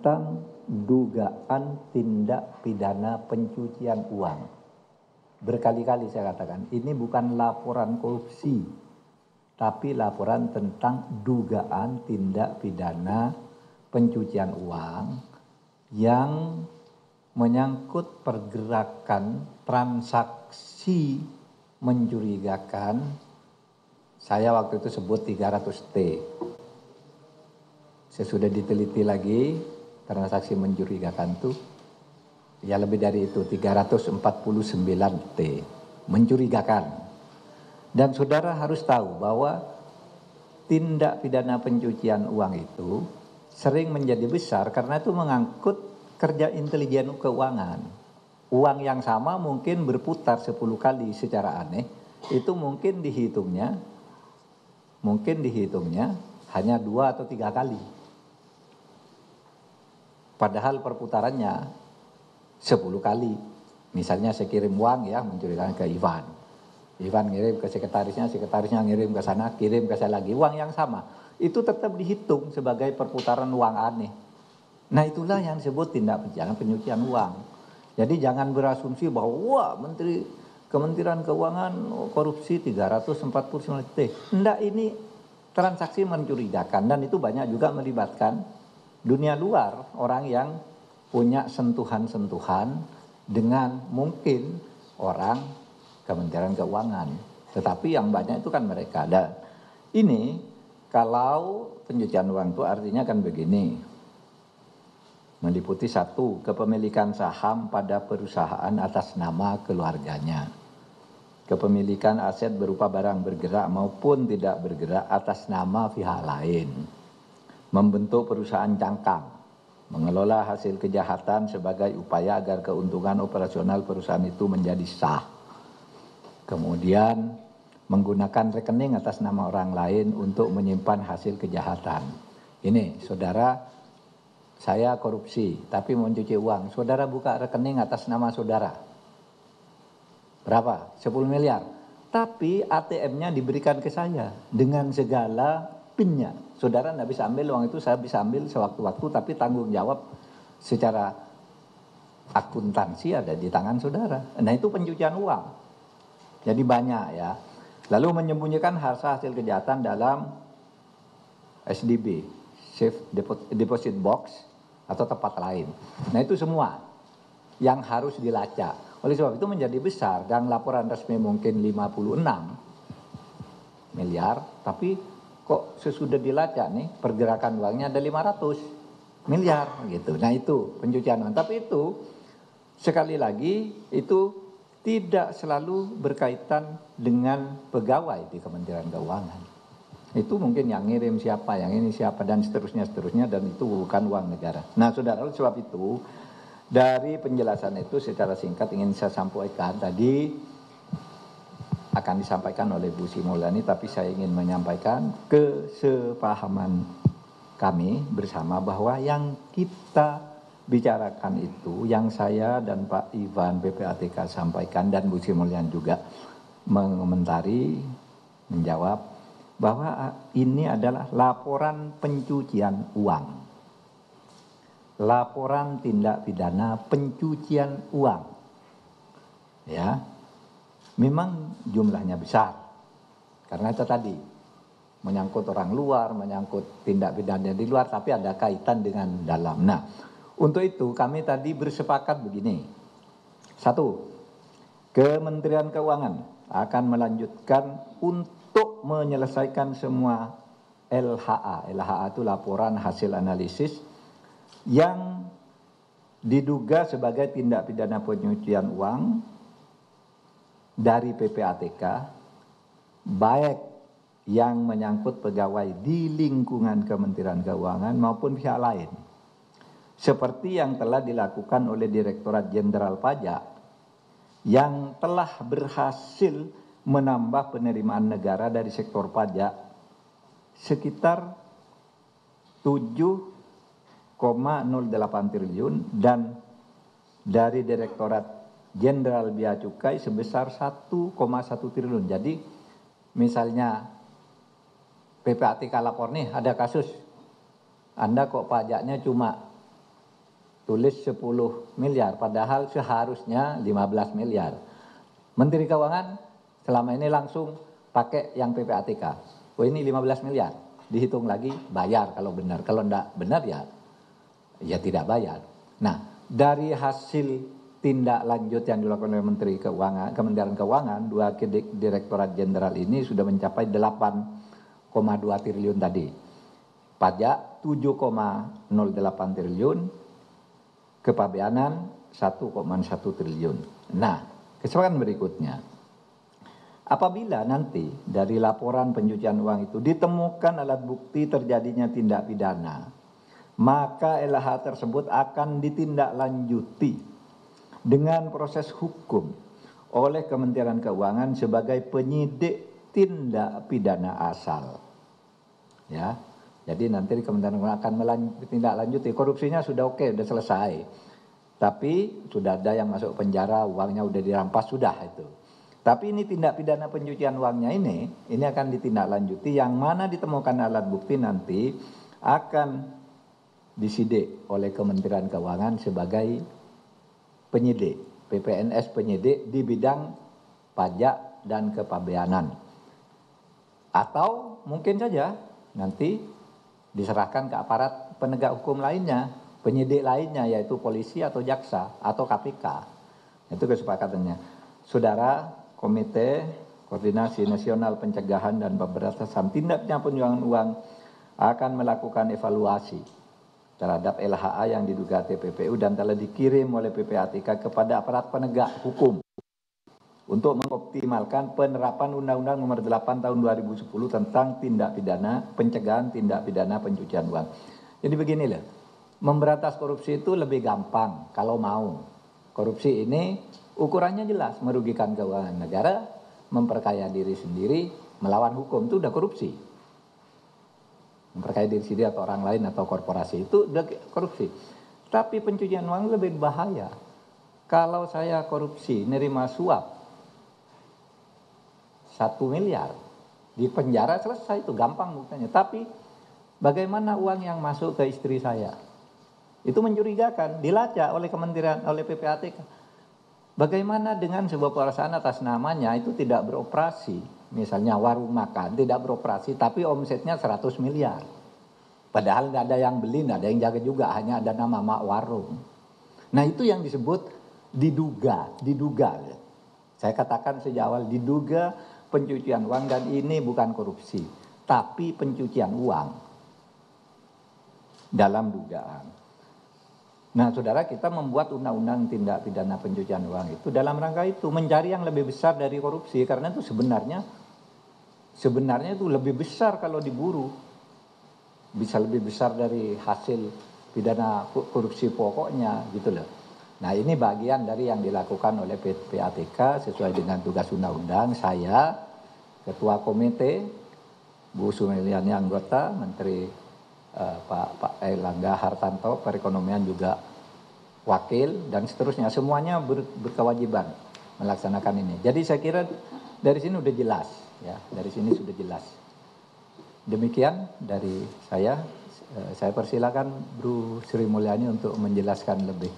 tentang dugaan tindak pidana pencucian uang. Berkali-kali saya katakan, ini bukan laporan korupsi, tapi laporan tentang dugaan tindak pidana pencucian uang yang menyangkut pergerakan transaksi mencurigakan. Saya waktu itu sebut 300T. Sesudah diteliti lagi, transaksi mencurigakan itu ya lebih dari itu, 349T mencurigakan. Dan saudara harus tahu bahwa tindak pidana pencucian uang itu sering menjadi besar karena itu mengangkut kerja intelijen keuangan. Uang yang sama mungkin berputar 10 kali secara aneh, itu mungkin dihitungnya hanya 2 atau 3 kali. Padahal perputarannya 10 kali. Misalnya saya kirim uang ya, mencurigakan ke Ivan. Ivan ngirim ke sekretarisnya ngirim ke sana, kirim ke saya lagi. Uang yang sama. Itu tetap dihitung sebagai perputaran uang aneh. Nah itulah yang disebut tindak pidana pencucian uang. Jadi jangan berasumsi bahwa wah Kementerian Keuangan korupsi 349T. Enggak, ini transaksi mencurigakan dan itu banyak juga melibatkan dunia luar, orang yang punya sentuhan-sentuhan dengan mungkin orang Kementerian Keuangan. Tetapi yang banyak itu kan mereka. Dan ini kalau pencucian uang itu artinya kan begini. Meliputi 1, kepemilikan saham pada perusahaan atas nama keluarganya. Kepemilikan aset berupa barang bergerak maupun tidak bergerak atas nama pihak lain. Membentuk perusahaan cangkang. Mengelola hasil kejahatan sebagai upaya agar keuntungan operasional perusahaan itu menjadi sah. Kemudian menggunakan rekening atas nama orang lain untuk menyimpan hasil kejahatan. Ini saudara, saya korupsi tapi mencuci uang. Saudara buka rekening atas nama saudara. Berapa? 10 miliar. Tapi ATM-nya diberikan ke saya dengan segala PIN-nya. Saudara tidak bisa ambil uang itu, saya bisa ambil sewaktu-waktu, tapi tanggung jawab secara akuntansi ada di tangan saudara. Nah itu pencucian uang. Jadi banyak ya. Lalu menyembunyikan hasil kejahatan dalam SDB, Safe Deposit Box, atau tempat lain. Nah itu semua yang harus dilacak. Oleh sebab itu menjadi besar dan laporan resmi mungkin 56 miliar, tapi kok sesudah dilacak nih pergerakan uangnya ada 500 miliar gitu. Nah itu pencucian uang. Tapi itu sekali lagi itu tidak selalu berkaitan dengan pegawai di Kementerian Keuangan. Itu mungkin yang ngirim siapa, yang ini siapa, dan seterusnya, dan itu bukan uang negara. Nah saudara, sebab itu dari penjelasan itu secara singkat ingin saya sampaikan tadi akan disampaikan oleh Bu Sri Mulyani, tapi saya ingin menyampaikan kesepahaman kami bersama bahwa yang kita bicarakan itu, yang saya dan Pak Ivan PPATK sampaikan dan Bu Sri Mulyani juga mengomentari, menjawab, bahwa ini adalah laporan pencucian uang. Laporan tindak pidana pencucian uang. Ya. Memang jumlahnya besar. Karena itu tadi menyangkut orang luar, menyangkut tindak pidana di luar, tapi ada kaitan dengan dalam. Nah, untuk itu kami tadi bersepakat begini. 1, Kementerian Keuangan akan melanjutkan untuk menyelesaikan semua LHA. LHA itu laporan hasil analisis yang diduga sebagai tindak pidana pencucian uang dari PPATK, baik yang menyangkut pegawai di lingkungan Kementerian Keuangan maupun pihak lain. Seperti yang telah dilakukan oleh Direktorat Jenderal Pajak yang telah berhasil menambah penerimaan negara dari sektor pajak sekitar 7,08 triliun dan dari Direktorat Jenderal Bea Cukai sebesar 1,1 triliun. Jadi misalnya PPATK lapor nih ada kasus, Anda kok pajaknya cuma tulis 10 miliar, padahal seharusnya 15 miliar. Menteri Keuangan selama ini langsung pakai yang PPATK. Oh ini 15 miliar, dihitung lagi bayar kalau benar. Kalau enggak benar ya tidak bayar. Nah, dari hasil tindak lanjut yang dilakukan oleh Menteri Keuangan, Kementerian Keuangan, dua Direktorat Jenderal ini sudah mencapai 8,2 triliun tadi. Pajak 7,08 triliun, kepabeanan 1,1 triliun. Nah, kesempatan berikutnya. Apabila nanti dari laporan pencucian uang itu ditemukan alat bukti terjadinya tindak pidana, maka LH tersebut akan ditindaklanjuti dengan proses hukum oleh Kementerian Keuangan sebagai penyidik tindak pidana asal. Ya. Jadi nanti Kementerian Keuangan akan ditindaklanjuti. Korupsinya sudah oke, sudah selesai. Tapi sudah ada yang masuk penjara, uangnya sudah dirampas, sudah itu. Tapi ini tindak pidana pencucian uangnya ini akan ditindaklanjuti, yang mana ditemukan alat bukti nanti akan disidik oleh Kementerian Keuangan sebagai penyidik, PPNS penyidik di bidang pajak dan kepabeanan. Atau mungkin saja nanti diserahkan ke aparat penegak hukum lainnya, penyidik lainnya, yaitu polisi atau jaksa atau KPK. Itu kesepakatannya. Saudara, Komite Koordinasi Nasional Pencegahan dan Pemberantasan Tindak Pidana Pencucian Uang akan melakukan evaluasi terhadap LHA yang diduga TPPU dan telah dikirim oleh PPATK kepada aparat penegak hukum untuk mengoptimalkan penerapan Undang-Undang Nomor 8 Tahun 2010 tentang tindak pidana pencegahan tindak pidana pencucian uang. Jadi beginilah, memberantas korupsi itu lebih gampang kalau mau. Korupsi ini ukurannya jelas, merugikan keuangan negara, memperkaya diri sendiri, melawan hukum, itu udah korupsi. Memperkaya diri sendiri atau orang lain atau korporasi itu udah korupsi. Tapi pencucian uang lebih bahaya. Kalau saya korupsi, nerima suap 1 miliar, di penjara selesai, itu gampang buktinya. Tapi bagaimana uang yang masuk ke istri saya? Itu mencurigakan, dilacak oleh Kementerian, oleh PPATK. Bagaimana dengan sebuah perusahaan atas namanya itu tidak beroperasi? Misalnya warung makan tidak beroperasi, tapi omsetnya 100 miliar. Padahal tidak ada yang beli, tidak ada yang jaga juga, hanya ada nama mak warung. Nah itu yang disebut diduga. Saya katakan sejak awal, diduga pencucian uang, dan ini bukan korupsi, tapi pencucian uang dalam dugaan. Nah saudara, kita membuat undang-undang tindak pidana pencucian uang itu dalam rangka itu, mencari yang lebih besar dari korupsi, karena itu sebenarnya itu lebih besar kalau diburu, bisa lebih besar dari hasil pidana korupsi pokoknya gitu loh. Nah ini bagian dari yang dilakukan oleh PPATK sesuai dengan tugas undang-undang. Saya ketua komite, Bu Sumilyani anggota, Menteri Pak Airlangga Hartarto perekonomian juga wakil, dan seterusnya, semuanya berkewajiban melaksanakan ini. Jadi saya kira dari sini sudah jelas, ya, dari sini sudah jelas. Demikian dari saya persilakan Bu Sri Mulyani untuk menjelaskan lebih.